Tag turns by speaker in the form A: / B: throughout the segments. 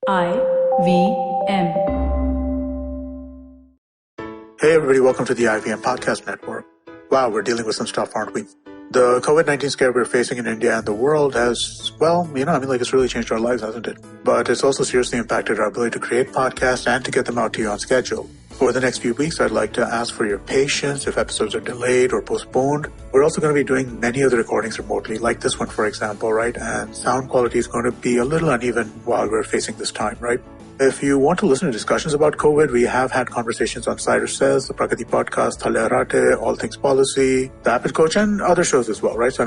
A: IVM.
B: Hey everybody, welcome to the IVM Podcast Network. Wow, we're dealing with some stuff, aren't we? The COVID-19 scare we're facing in India and the world has, it's really changed our lives, hasn't it? But it's also seriously impacted our ability to create podcasts and to get them out to you on schedule. For the next few weeks, I'd like to ask for your patience if episodes are delayed or postponed. We're also going to be doing many of the recordings remotely, like this one, for example, right? And sound quality is going to be a little uneven while we're facing this time, right? If you want to listen to discussions about COVID, we have had conversations on Cider Says, the Prakriti Podcast, Thale Harate, All Things Policy, the Rapid Coach, and other shows as well, right? So,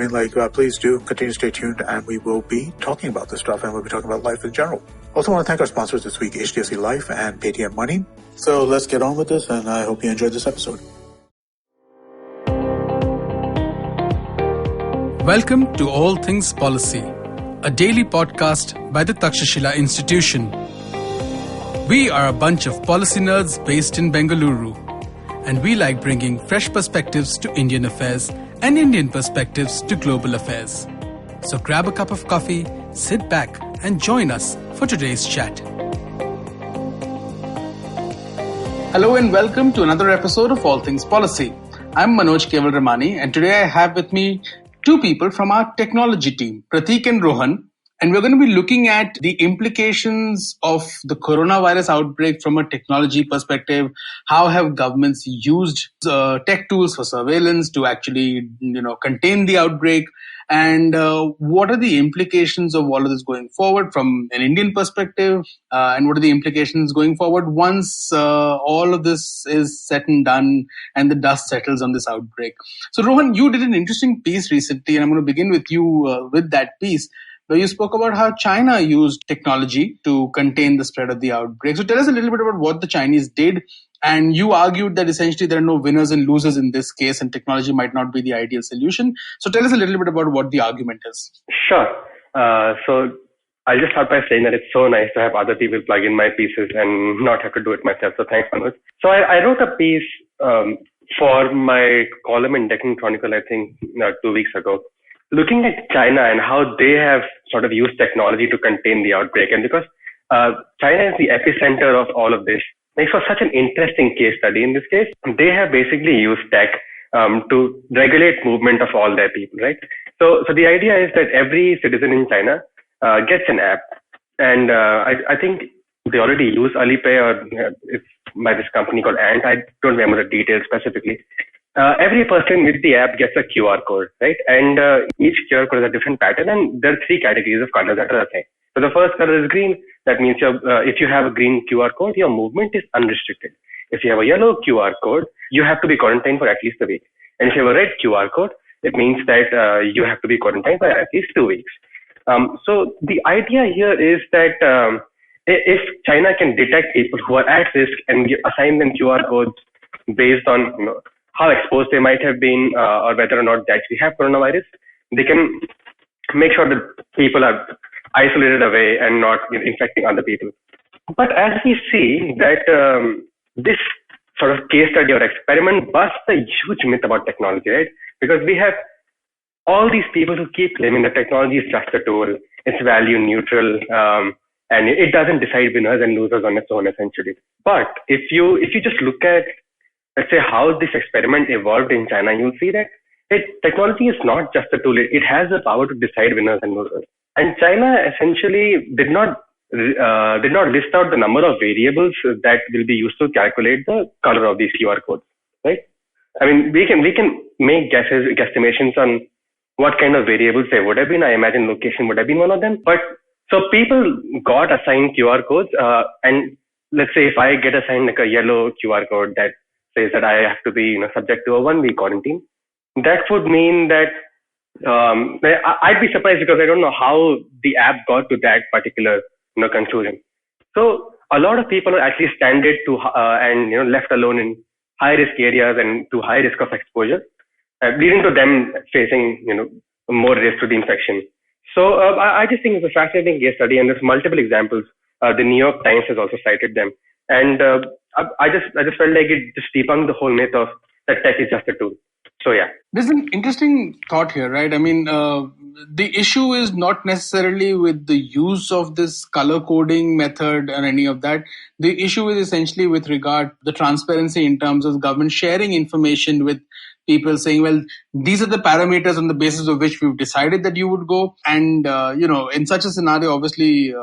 B: please do continue to stay tuned, and we will be talking about this stuff, and we'll be talking about life in general. Also want to thank our sponsors this week, HDFC Life and Paytm Money. So let's get on with this, and I hope you enjoyed this episode.
C: Welcome to All Things Policy, a daily podcast by the Takshashila Institution. We are a bunch of policy nerds based in Bengaluru, and we like bringing fresh perspectives to Indian affairs and Indian perspectives to global affairs. So grab a cup of coffee, sit back, and join us for today's chat. Hello and welcome to another episode of All Things Policy. I'm Manoj Kewalramani, and today I have with me two people from our technology team, Prateek and Rohan. And we're going to be looking at the implications of the coronavirus outbreak from a technology perspective. How have governments used tech tools for surveillance to actually, contain the outbreak? And what are the implications of all of this going forward from an Indian perspective? And what are the implications going forward once all of this is said and done and the dust settles on this outbreak? So, Rohan, you did an interesting piece recently, and I'm going to begin with you with that piece, where you spoke about how China used technology to contain the spread of the outbreak. So tell us a little bit about what the Chinese did. And you argued that essentially there are no winners and losers in this case, and technology might not be the ideal solution. So tell us a little bit about what the argument is.
D: Sure. So I'll just start by saying that it's so nice to have other people plug in my pieces and not have to do it myself. So thanks, Manoj. So I wrote a piece for my column in Deccan Chronicle, I think 2 weeks ago, looking at China and how they have sort of used technology to contain the outbreak. And because China is the epicenter of all of this, makes for such an interesting case study in this case. They have basically used tech to regulate movement of all their people, right? So the idea is that every citizen in China gets an app. And I think they already use Alipay, or it's by this company called Ant. I don't remember the details specifically. Every person with the app gets a QR code, right? And each QR code has a different pattern, and there are three categories of colors that are assigned. So the first color is green. That means if you have a green QR code, your movement is unrestricted. If you have a yellow QR code, you have to be quarantined for at least a week. And if you have a red QR code, it means that you have to be quarantined for at least 2 weeks. So the idea here is that if China can detect people who are at risk and assign them QR codes based on how exposed they might have been, or whether or not they actually have coronavirus, they can make sure that people are isolated away and not infecting other people. But as we see that this sort of case study or experiment busts a huge myth about technology, right? Because we have all these people who keep claiming that technology is just a tool, it's value neutral, and it doesn't decide winners and losers on its own, essentially. But if you just look at, let's say, how this experiment evolved in China, you'll see that technology is not just a tool. It has the power to decide winners and losers. And China essentially did not list out the number of variables that will be used to calculate the color of these QR codes, right? I mean, we can make guesstimations on what kind of variables there would have been. I imagine location would have been one of them. But so people got assigned QR codes, and let's say if I get assigned like a yellow QR code that says that I have to be subject to a 1-week quarantine, that would mean that I'd be surprised, because I don't know how the app got to that particular conclusion. So a lot of people are actually stranded to and left alone in high risk areas and to high risk of exposure, leading to them facing more risk to the infection. So I just think it's a fascinating case study, and there's multiple examples. The New York Times has also cited them, and I just felt like it just debunked the whole myth of that tech is just a tool. So yeah.
C: There's an interesting thought here, right? I mean, the issue is not necessarily with the use of this color coding method or any of that. The issue is essentially with regard to the transparency in terms of government sharing information with people, saying, well, these are the parameters on the basis of which we've decided that you would go. And, in such a scenario, obviously,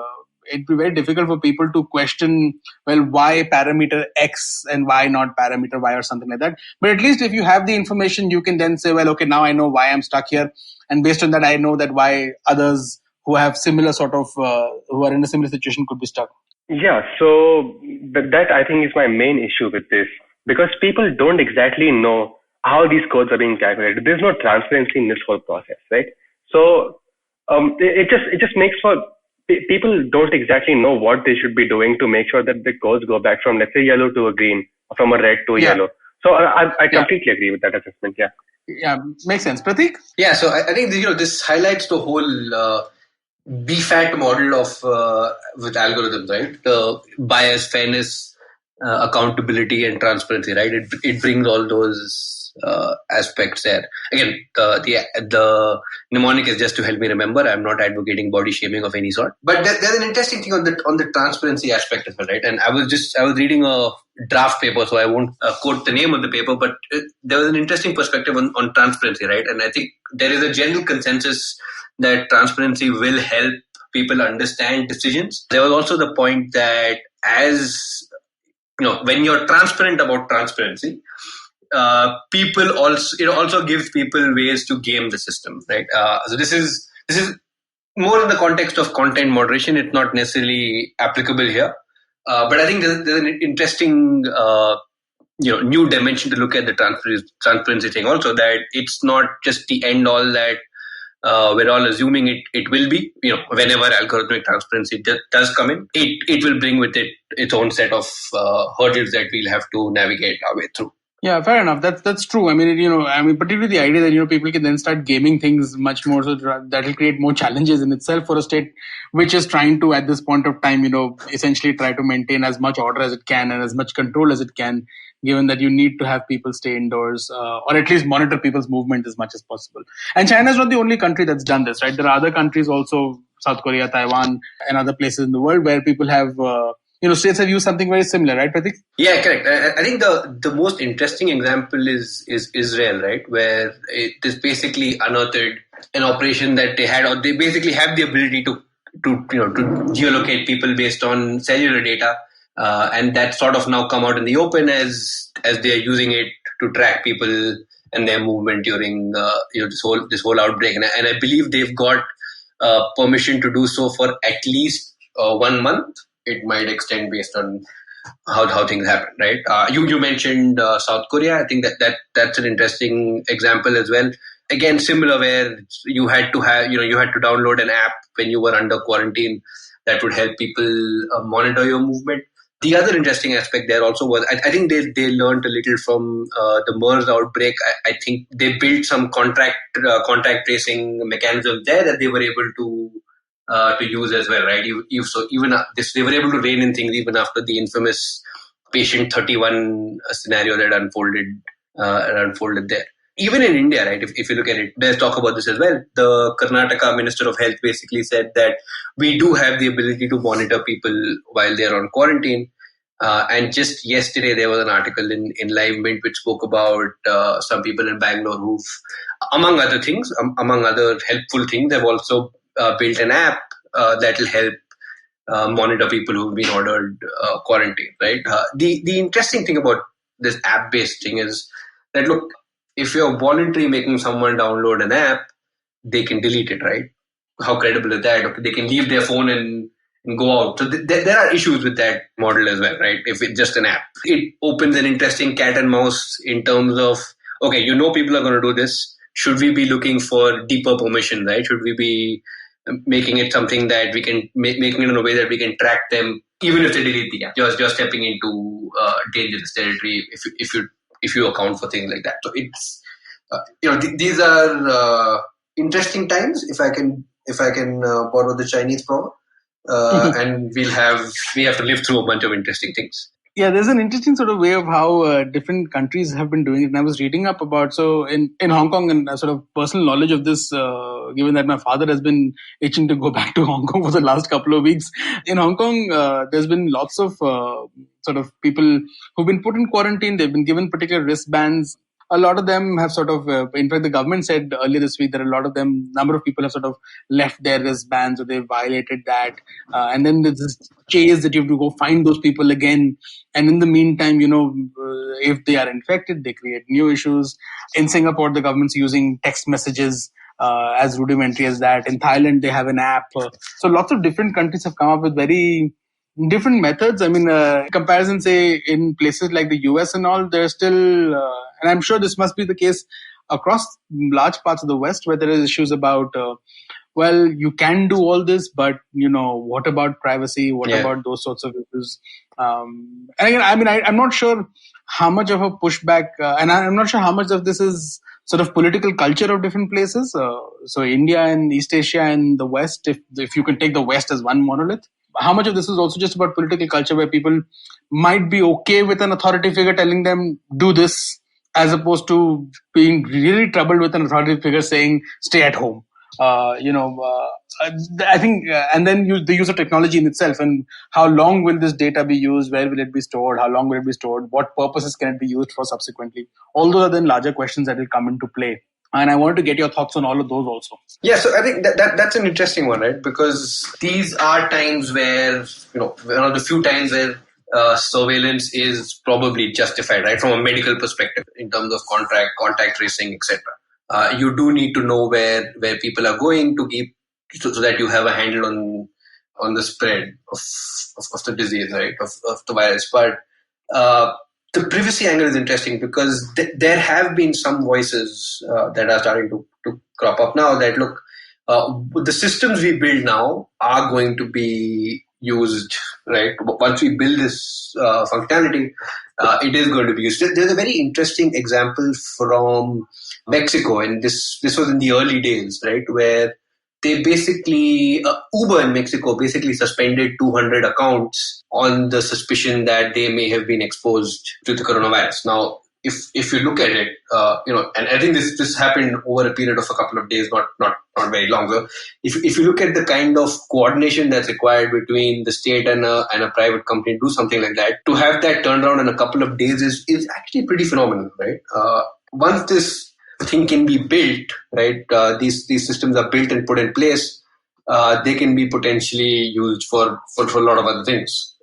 C: it'd be very difficult for people to question, well, why parameter X and why not parameter Y or something like that. But at least if you have the information, you can then say, well, okay, now I know why I'm stuck here. And based on that, I know that why others who have similar who are in a similar situation could be stuck.
D: Yeah, so that I think is my main issue with this, because people don't exactly know how these codes are being calculated. There's no transparency in this whole process, right? So it just makes for people don't exactly know what they should be doing to make sure that the codes go back from, let's say, yellow to a green, or from a red to a yellow. So I completely agree with that assessment. Yeah.
C: Yeah, makes sense. Prateek?
A: Yeah, so I think this highlights the whole BFAT model of with algorithms, right? The bias, fairness, accountability, and transparency, right? It brings all those aspects there. Again, the mnemonic is just to help me remember. I'm not advocating body shaming of any sort. But there's an interesting thing on the transparency aspect of it, right? And I was reading a draft paper, so I won't quote the name of the paper, but there was an interesting perspective on transparency, right? And I think there is a general consensus that transparency will help people understand decisions. There was also the point that when you're transparent about transparency, people also, it also gives people ways to game the system, right? So this is more in the context of content moderation. It's not necessarily applicable here, but I think there's an interesting new dimension to look at the transparency thing also, that it's not just the end all that we're all assuming it will be. Whenever algorithmic transparency does come in, it will bring with it its own set of hurdles that we'll have to navigate our way through.
C: Yeah, fair enough. That's true. I mean, particularly the idea that people can then start gaming things much more, so that will create more challenges in itself for a state which is trying to, at this point of time, essentially try to maintain as much order as it can and as much control as it can, given that you need to have people stay indoors or at least monitor people's movement as much as possible. And China is not the only country that's done this, right? There are other countries also, South Korea, Taiwan, and other places in the world where people have states have used something very similar, right, Prateek?
A: Yeah, correct. I think the most interesting example is Israel, right, where it is basically unearthed an operation that they had, or they basically have the ability to geolocate people based on cellular data, and that sort of now come out in the open as they are using it to track people and their movement during this whole outbreak, and I believe they've got permission to do so for at least 1 month. It might extend based on how things happen, right? You mentioned South Korea. I think that's an interesting example as well. Again, similar, where you had to download an app when you were under quarantine that would help people monitor your movement. The other interesting aspect there also was, I think they learned a little from the MERS outbreak. I think they built some contact tracing mechanisms there that they were able to use as well, right? They were able to rein in things even after the infamous patient 31 scenario that unfolded there. Even in India, right? If you look at it, there's talk about this as well. The Karnataka Minister of Health basically said that we do have the ability to monitor people while they're on quarantine. And just yesterday, there was an article in Live Mint which spoke about some people in Bangalore who've, among other things, among other helpful things, have also built an app that will help monitor people who've been ordered quarantine, right? The interesting thing about this app-based thing is that, look, if you're voluntarily making someone download an app, they can delete it, right? How credible is that? Okay, they can leave their phone and go out. So there are issues with that model as well, right? If it's just an app, it opens an interesting cat and mouse in terms of, okay, people are going to do this. Should we be looking for deeper permission, right? Should we be making it something that we can making it in a way that we can track them even if they delete the app? Just stepping into dangerous territory if you account for things like that. So it's these are interesting times, if I can borrow the Chinese proverb, and we have to live through a bunch of interesting things.
C: Yeah, there's an interesting sort of way of how different countries have been doing it. And I was reading up about, so in Hong Kong, and sort of personal knowledge of this, given that my father has been itching to go back to Hong Kong for the last couple of weeks. In Hong Kong, there's been lots of sort of people who've been put in quarantine. They've been given particular wristbands. A lot of them have sort of, in fact, the government said earlier this week that a lot of them, number of people have sort of left their wristbands or they've violated that. And then there's this chase that you have to go find those people again. And in the meantime, if they are infected, they create new issues. In Singapore, the government's using text messages as rudimentary as that. In Thailand, they have an app. So lots of different countries have come up with very different methods. I mean, comparison, say, in places like the US and all, there's still, and I'm sure this must be the case across large parts of the West, where there is issues about, well, you can do all this, but, what about privacy? What about those sorts of issues? And again, I mean, I'm not sure how much of a pushback, and I'm not sure how much of this is sort of political culture of different places. So India and East Asia and the West, if you can take the West as one monolith, how much of this is also just about political culture where people might be okay with an authority figure telling them do this, as opposed to being really troubled with an authority figure saying stay at home. I think, and then the use of technology in itself, and how long will this data be used? Where will it be stored? How long will it be stored? What purposes can it be used for subsequently? All those are then larger questions that will come into play. And I wanted to get your thoughts on all of those also.
A: Yeah, so I think that's an interesting one, right? Because these are times where, one of the few times where surveillance is probably justified, right? From a medical perspective, in terms of contact tracing, etc. You do need to know where people are going to keep, so that you have a handle on the spread of the disease, right? Of the virus. But the privacy angle is interesting because there have been some voices that are starting to crop up now that look, the systems we build now are going to be used, right? Once we build this functionality, it is going to be used. There's a very interesting example from Mexico, and this was in the early days, right, where they basically, Uber in Mexico basically suspended 200 accounts on the suspicion that they may have been exposed to the coronavirus. Now, if you look at it, and I think this happened over a period of a couple of days, not very long. So if you look at the kind of coordination that's required between the state and a private company to do something like that, to have that turned around in a couple of days is actually pretty phenomenal, right? Once this thing can be built, right? These systems are built and put in place. They can be potentially used for a lot of other things.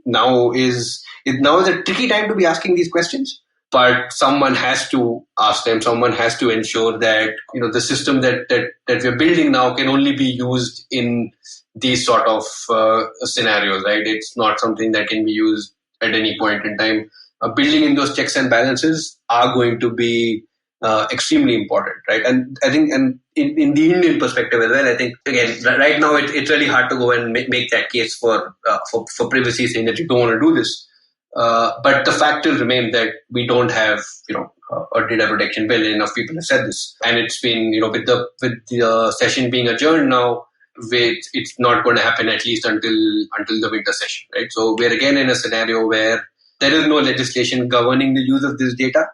A: Now is a tricky time to be asking these questions, but someone has to ask them. Someone has to ensure that the system that we're building now can only be used in these sort of scenarios, right? It's not something that can be used at any point in time. Building in those checks and balances are going to be extremely important, right? And I think, and in the Indian perspective as well, I think again, right now it's really hard to go and make that case for privacy, saying that you don't want to do this. But the fact will remain that we don't have a data protection bill. Enough people have said this, and it's been with the session being adjourned now. It's not going to happen at least until the winter session, right? So we're again in a scenario where there is no legislation governing the use of this data.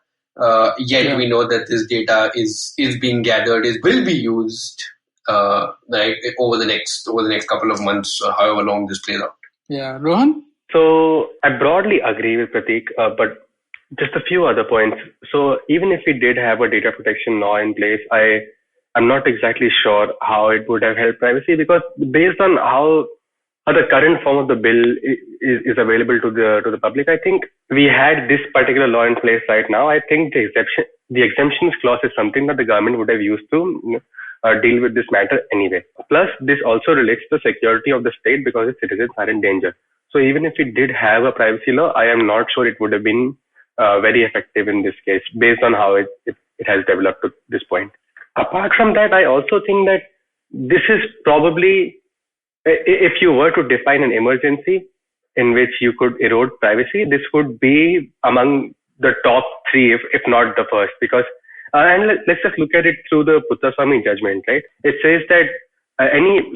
A: Yet we know that this data is being gathered, will be used right over the next couple of months, or however long this plays out.
C: Yeah, Rohan?
D: So I broadly agree with Prateek, but just a few other points. So even if we did have a data protection law in place, I'm not exactly sure how it would have helped privacy, because based on how the current form of the bill is available to the public, I think we had this particular law in place right now. I think the exemptions clause is something that the government would have used to deal with this matter anyway. Plus, this also relates to the security of the state because its citizens are in danger. So even if we did have a privacy law, I am not sure it would have been very effective in this case, based on how it has developed to this point. Apart from that, I also think that this is probably, if you were to define an emergency in which you could erode privacy, this would be among the top three, if not the first, because, and let's just look at it through the Puttaswamy judgment, right? It says that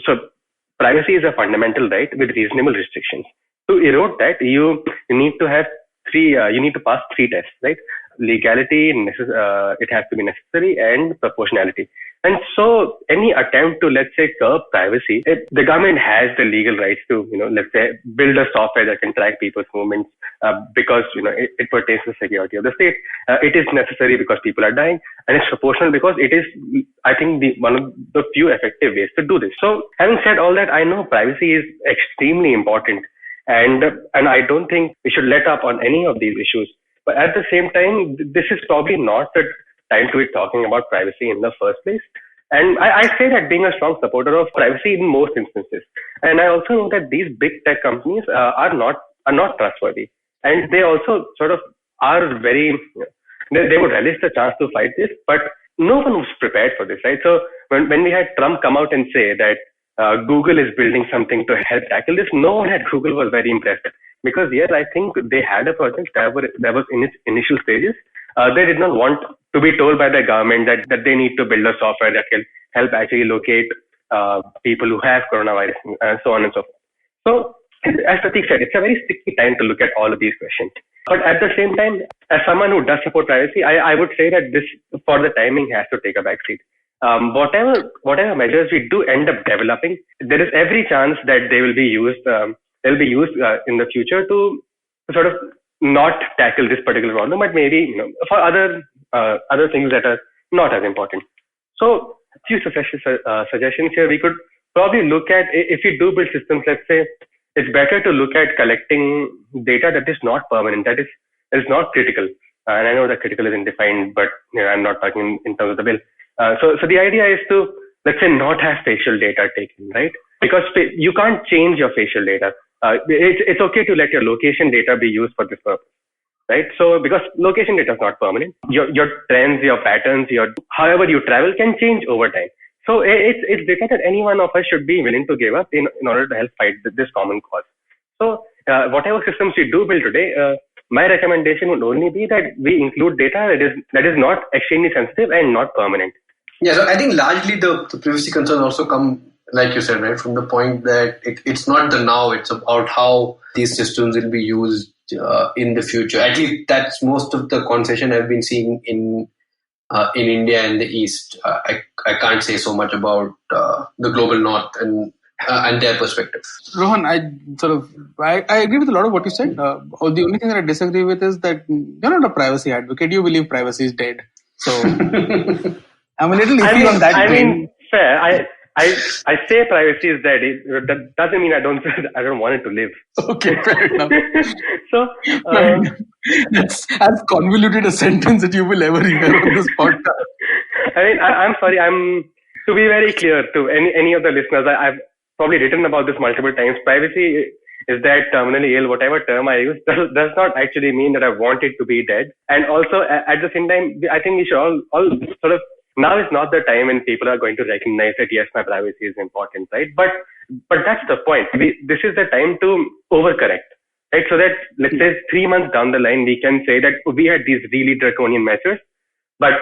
D: so privacy is a fundamental right with reasonable restrictions. to erode that, you need to have you need to pass three tests, right? Legality, it has to be necessary, and proportionality. And so any attempt to, let's say, curb privacy, the government has the legal rights to, let's say, build a software that can track people's movements because, it pertains to the security of the state. It is necessary because people are dying, and it's proportional because it is, I think, one of the few effective ways to do this. So having said all that, I know privacy is extremely important, and I don't think we should let up on any of these issues. But at the same time, this is probably not the time to be talking about privacy in the first place. And I say that being a strong supporter of privacy in most instances. And I also know that these big tech companies are not trustworthy. And they also sort of are very, they would relish the chance to fight this, but no one was prepared for this, right? So when we had Trump come out and say that Google is building something to help tackle this, no one at Google was very impressed. Because yes, I think they had a project that was in its initial stages. They did not want to be told by the government that they need to build a software that can help actually locate people who have coronavirus and so on and so forth. So as Prateek said, it's a very sticky time to look at all of these questions. But at the same time, as someone who does support privacy, I would say that this, for the timing, has to take a backseat. Whatever measures we do end up developing, there is every chance that they will be used. They'll be used in the future to sort of not tackle this particular problem, but maybe for other things that are not as important. So, a few suggestions here. We could probably look at, if we do build systems, let's say, it's better to look at collecting data that is not permanent, that is not critical. And I know that critical isn't defined, but I'm not talking in terms of the bill. So the idea is to, let's say, not have facial data taken, right? Because you can't change your facial data. It's okay to let your location data be used for this purpose, right? So because location data is not permanent, your trends, your patterns, however you travel can change over time. So it's data that any one of us should be willing to give up in order to help fight this common cause. So whatever systems we do build today, my recommendation would only be that we include data that is not extremely sensitive and not permanent.
A: Yeah, so I think largely the privacy concerns also come, like you said, right, from the point that it's not the now, it's about how these systems will be used in the future. At least that's most of the conversation I've been seeing in India and the East. I can't say so much about the global North and their perspective.
C: Rohan, I agree with a lot of what you said. The only thing that I disagree with is that you're not a privacy advocate. You believe privacy is dead. So I'm a little iffy on that.
D: I mean, fair. I say privacy is dead. That doesn't mean I don't want it to live.
C: Okay, fair enough.
D: So
C: that's as convoluted a sentence that you will ever hear on this podcast.
D: I mean, I'm sorry. To be very clear to any of the listeners, I've probably written about this multiple times. Privacy is that terminally ill, whatever term I use, does not actually mean that I want it to be dead. And also, at the same time, I think we should all sort of, now is not the time when people are going to recognize that, yes, my privacy is important, right? But that's the point. This is the time to overcorrect, right? So that, let's say 3 months down the line, we can say that we had these really draconian measures, but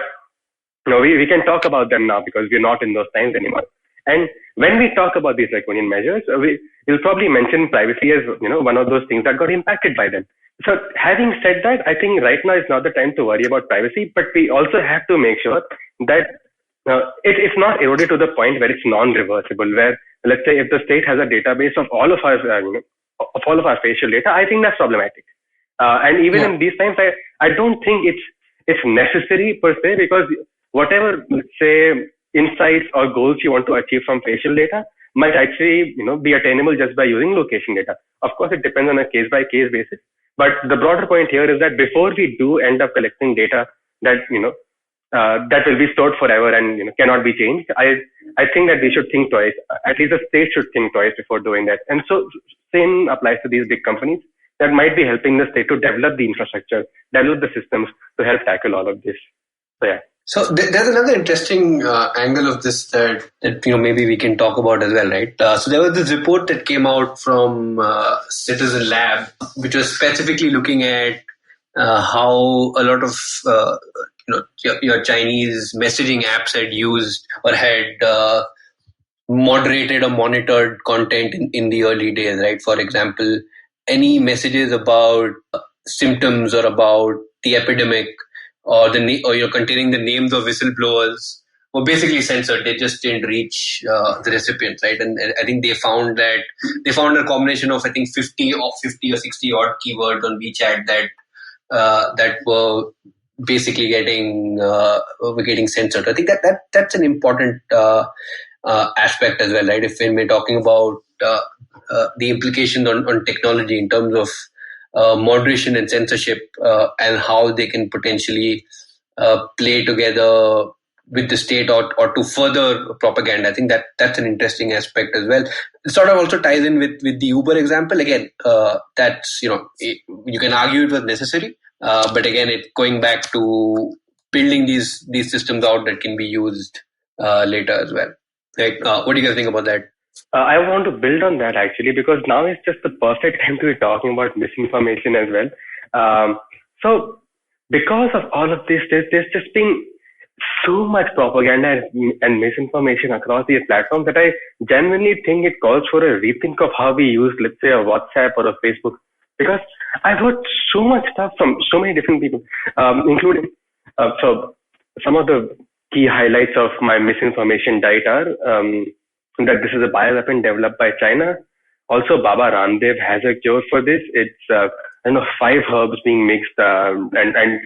D: we can talk about them now because we're not in those times anymore. And when we talk about these draconian measures, we'll probably mention privacy as one of those things that got impacted by them. So having said that, I think right now is not the time to worry about privacy, but we also have to make sure that it's not eroded to the point where it's non-reversible. Where, let's say, if the state has a database of all of our facial data, I think that's problematic. And even in these times, I don't think it's necessary per se, because whatever, let's say, insights or goals you want to achieve from facial data might actually, be attainable just by using location data. Of course, it depends on a case-by-case basis. But the broader point here is that before we do end up collecting data that, that will be stored forever and, cannot be changed, I think that we should think twice. At least the state should think twice before doing that. And so same applies to these big companies that might be helping the state to develop the infrastructure, develop the systems to help tackle all of this. So, yeah.
A: So there's another interesting angle of this that maybe we can talk about as well, right? So there was this report that came out from Citizen Lab, which was specifically looking at how a lot of your Chinese messaging apps had used or had moderated or monitored content in the early days, right? For example, any messages about symptoms or about the epidemic or containing the names of whistleblowers were basically censored. They just didn't reach the recipients, right? And I think they found a combination of 50 or 60 odd keywords on WeChat that were basically getting censored. I think that's an important aspect as well, right? If when we're talking about the implications on technology in terms of moderation and censorship and how they can potentially play together with the state or to further propaganda. I think that's an interesting aspect as well. It sort of also ties in with the Uber example. Again, that's, you can argue it was necessary, but again, it's going back to building these systems out that can be used later as well. Like, what do you guys think about that?
D: I want to build on that actually, because now is just the perfect time to be talking about misinformation as well. So because of all of this, there's just been so much propaganda and misinformation across these platforms that I genuinely think it calls for a rethink of how we use, let's say, a WhatsApp or a Facebook. Because I've heard so much stuff from so many different people, including so some of the key highlights of my misinformation diet are that this is a bioweapon developed by China. Also, Baba Ramdev has a cure for this. It's 5 herbs being mixed and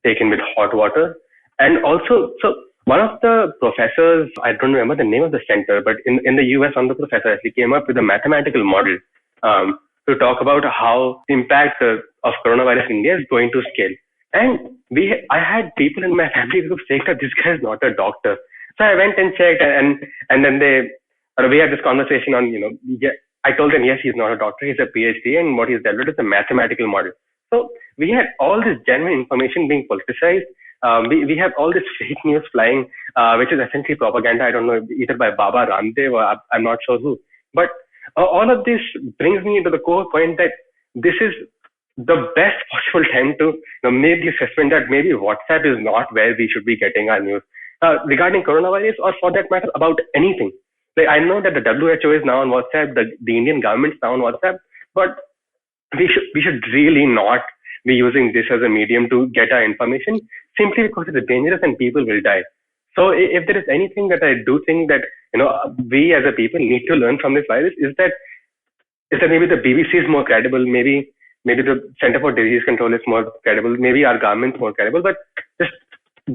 D: taken with hot water. And also, so one of the professors, I don't remember the name of the center, but in the US, one of the professors actually came up with a mathematical model to talk about how the impact of coronavirus in India is going to scale. And I had people in my family group saying that this guy is not a doctor. So I went and checked, and then we had this conversation on, I told them, yes, he's not a doctor, he's a PhD, and what he's developed is a mathematical model. So we had all this genuine information being politicized. We have all this fake news flying, which is essentially propaganda. I don't know, either by Baba Ramdev or I'm not sure who. But all of this brings me to the core point that this is the best possible time to make the assessment that maybe WhatsApp is not where we should be getting our news regarding coronavirus, or for that matter, about anything. Like, I know that the WHO is now on WhatsApp, the Indian government is now on WhatsApp, but we should really not be using this as a medium to get our information, simply because it's dangerous and people will die. So if there is anything that I do think that we as a people need to learn from this virus is that maybe the BBC is more credible, maybe the Center for Disease Control is more credible, maybe our government is more credible, but just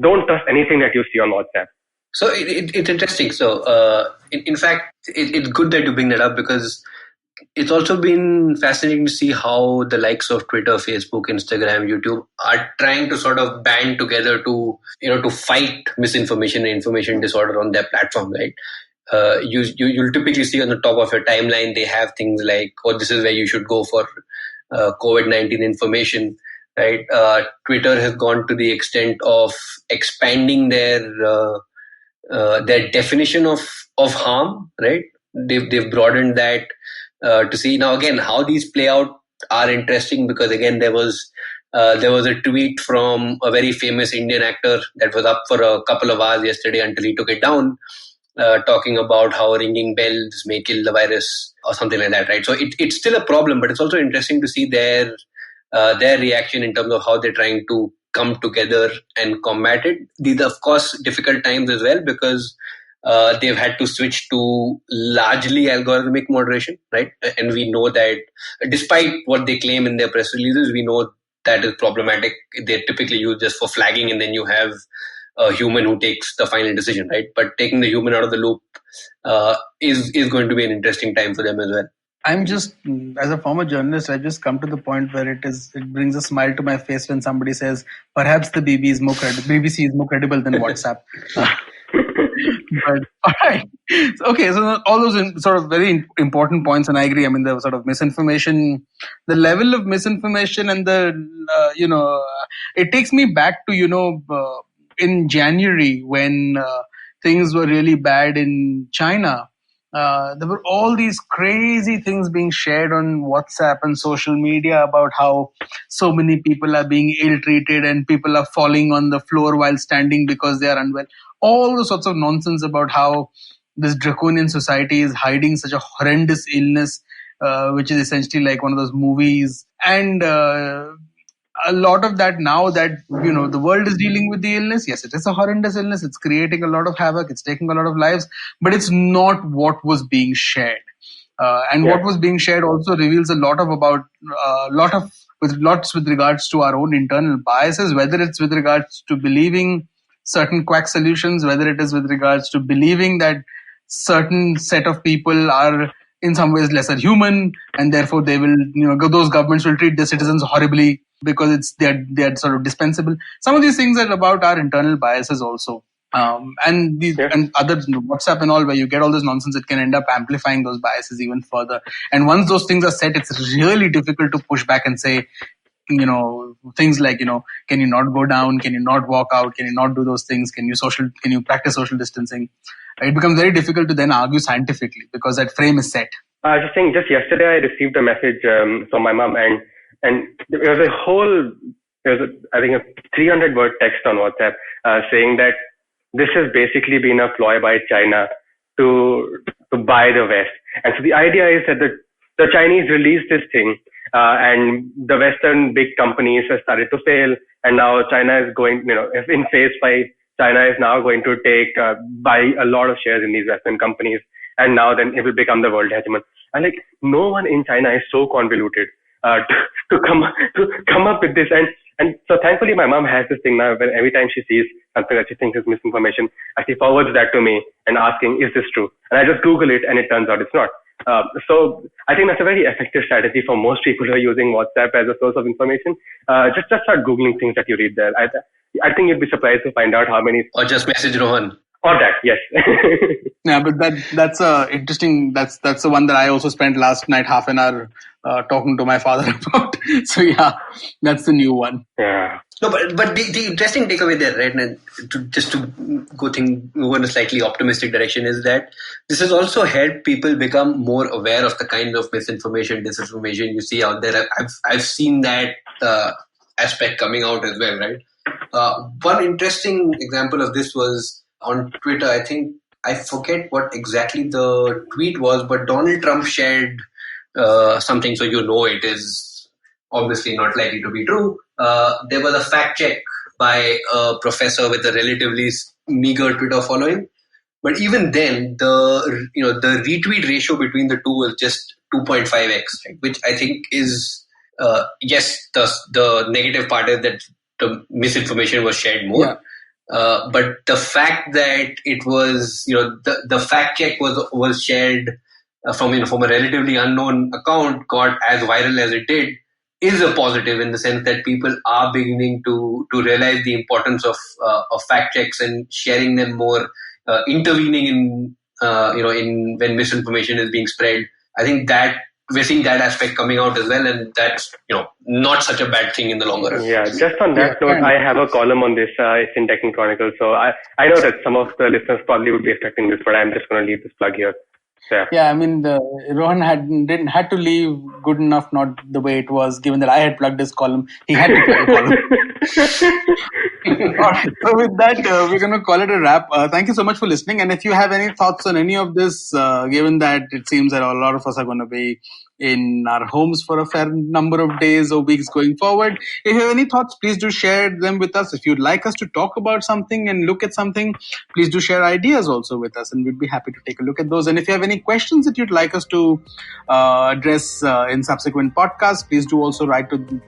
D: don't trust anything that you see on WhatsApp.
A: So it's interesting. So in fact, it's good that you bring that up, because it's also been fascinating to see how the likes of Twitter, Facebook, Instagram, YouTube are trying to sort of band together to fight misinformation and information disorder on their platform, right? You'll typically see on the top of your timeline, they have things like, this is where you should go for COVID-19 information, right? Twitter has gone to the extent of expanding their definition of harm, right? They've broadened that to see. Now again, how these play out are interesting, because again, there was a tweet from a very famous Indian actor that was up for a couple of hours yesterday until he took it down, talking about how ringing bells may kill the virus or something like that, right? So it's still a problem, but it's also interesting to see their reaction in terms of how they're trying to come together and combat it. These are, of course, difficult times as well, because they've had to switch to largely algorithmic moderation, right? And we know that despite what they claim in their press releases, we know that is problematic. They're typically used just for flagging, and then you have a human who takes the final decision, right? But taking the human out of the loop is going to be an interesting time for them as well.
C: I'm just, as a former journalist, I've just come to the point where it brings a smile to my face when somebody says, perhaps the BBC is more credible than WhatsApp. But, all right. Okay, so all those sort of very important points, and I agree. I mean, the sort of misinformation, the level of misinformation, and it takes me back to, in January when things were really bad in China. There were all these crazy things being shared on WhatsApp and social media about how so many people are being ill-treated and people are falling on the floor while standing because they are unwell. All the sorts of nonsense about how this draconian society is hiding such a horrendous illness which is essentially like one of those movies. And a lot of that now that, the world is dealing with the illness. Yes, it is a horrendous illness. It's creating a lot of havoc. It's taking a lot of lives, but it's not what was being shared. What was being shared also reveals lots with regards to our own internal biases, whether it's with regards to believing certain quack solutions, whether it is with regards to believing that certain set of people are in some ways lesser human, and therefore they will, those governments will treat their citizens horribly because they're sort of dispensable. Some of these things are about our internal biases also. And other WhatsApp and all, where you get all this nonsense, it can end up amplifying those biases even further. And once those things are set, it's really difficult to push back and say, things like, can you not go down? Can you not walk out? Can you not do those things? Can you practice social distancing? It becomes very difficult to then argue scientifically because that frame is set.
D: I was just saying, just yesterday I received a message from my mom, and there was I think a 300-word text on WhatsApp saying that this has basically been a ploy by China to buy the West. And so the idea is that the Chinese released this thing, and the Western big companies have started to fail, and now China is going, in phase 5, China is now going to buy a lot of shares in these Western companies, and now then it will become the world hegemon. And like, no one in China is so convoluted to come up with this. And so thankfully my mom has this thing now where every time she sees something that she thinks is misinformation, she forwards that to me and asking, is this true? And I just Google it and it turns out it's not. So I think that's a very effective strategy for most people who are using WhatsApp as a source of information. Just start Googling things that you read there. I think you'd be surprised to find out how many.
A: Or just message Rohan.
D: Or that, yes.
C: Yeah, but that's interesting. That's the one that I also spent last night half an hour talking to my father about. So yeah, that's the new one.
D: Yeah.
A: No, but the interesting takeaway there, right, and to go in a slightly optimistic direction, is that this has also helped people become more aware of the kind of misinformation, disinformation you see out there. I've seen that aspect coming out as well, right? One interesting example of this was on Twitter. I think I forget what exactly the tweet was, but Donald Trump shared something, so it is obviously not likely to be true. There was a fact check by a professor with a relatively meager Twitter following, but even then, the retweet ratio between the two was just 2.5x, right? Which I think is yes, the negative part is that the misinformation was shared more. Yeah. But the fact that it was, the fact check was shared from a relatively unknown account, got as viral as it did, is a positive in the sense that people are beginning to realize the importance of fact checks and sharing them more, intervening in when misinformation is being spread. I think that we're seeing that aspect coming out as well, and that's not such a bad thing in the longer run.
D: Yeah, just on that note, I have a column on this. It's in Tech and Chronicle, so I know that some of the listeners probably would be expecting this, but I'm just going to leave this plug here.
C: Yeah, I mean, Rohan had to leave good enough, not the way it was, given that I had plugged his column. He had to plug a column. All right, so with that, we're going to call it a wrap. Thank you so much for listening. And if you have any thoughts on any of this, given that it seems that a lot of us are going to be in our homes for a fair number of days or weeks going forward. If you have any thoughts, please do share them with us. If you'd like us to talk about something and look at something, please do share ideas also with us, and we'd be happy to take a look at those. And if you have any questions that you'd like us to address in subsequent podcasts, please do also write to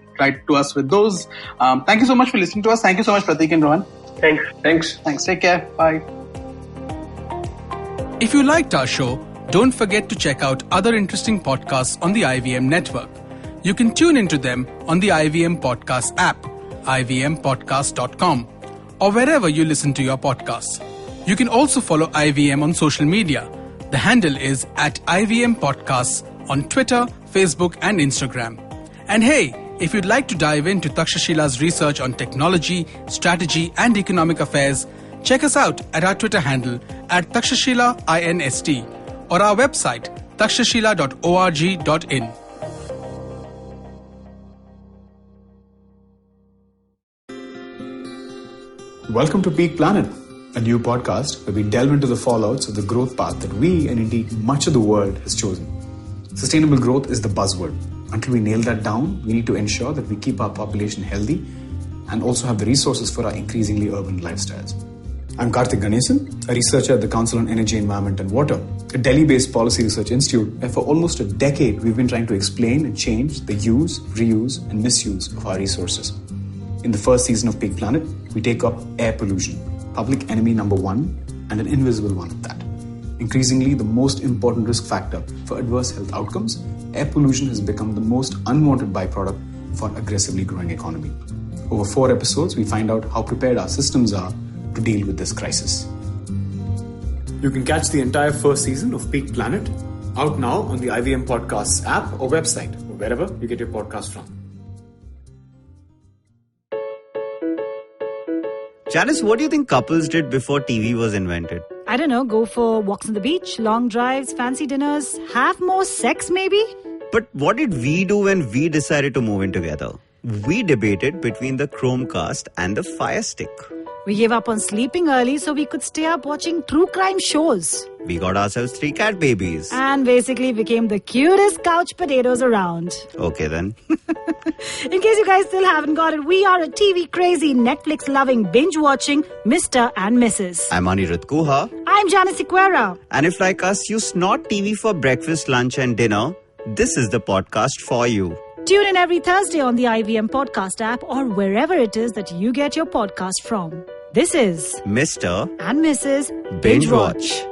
C: us with those. Thank you so much for listening to us. Thank you so much, Prateek and Rohan.
D: Thanks.
C: Take care. Bye. If you liked our show, don't forget to check out other interesting podcasts on the IVM network. You can tune into them on the IVM Podcast app, ivmpodcast.com, or wherever you listen to your podcasts. You can also follow IVM on social media. The handle is @IVM Podcasts on Twitter, Facebook, and Instagram. And hey, if you'd like to dive into Takshashila's research on technology, strategy, and economic affairs, check us out at our Twitter handle @TakshashilaINST. or our website, takshashila.org.in.
B: Welcome to Peak Planet, a new podcast where we delve into the fallouts of the growth path that we, and indeed much of the world, has chosen.
E: Sustainable growth is the buzzword. Until we nail that down, we need to ensure that we keep our population healthy and also have the resources for our increasingly urban lifestyles. I'm Karthik Ganesan, a researcher at the Council on Energy, Environment and Water, a Delhi-based policy research institute where for almost a decade we've been trying to explain and change the use, reuse and misuse of our resources. In the first season of Peak Planet, we take up air pollution, public enemy number one and an invisible one at that. Increasingly, the most important risk factor for adverse health outcomes, air pollution has become the most unwanted byproduct for an aggressively growing economy. Over 4 episodes, we find out how prepared our systems are to deal with this crisis. You can catch the entire first season of Peak Planet out now on the IVM Podcasts app or website, or wherever you get your podcast from.
F: Janice, what do you think couples did before TV was invented?
G: I don't know, go for walks on the beach, long drives, fancy dinners, have more sex maybe?
F: But what did we do when we decided to move in together? We debated between the Chromecast and the Fire Stick.
G: We gave up on sleeping early so we could stay up watching true crime shows.
F: We got ourselves 3 cat babies.
G: And basically became the cutest couch potatoes around.
F: Okay then.
G: In case you guys still haven't got it, we are a TV crazy, Netflix loving, binge watching Mr. and Mrs.
F: I'm Anirudh Guha.
G: I'm Janice Iquera.
F: And if like us you snort TV for breakfast, lunch and dinner, this is the podcast for you.
G: Tune in every Thursday on the IVM Podcast app or wherever it is that you get your podcast from. This is
F: Mr.
G: and Mrs.
F: Binge Watch.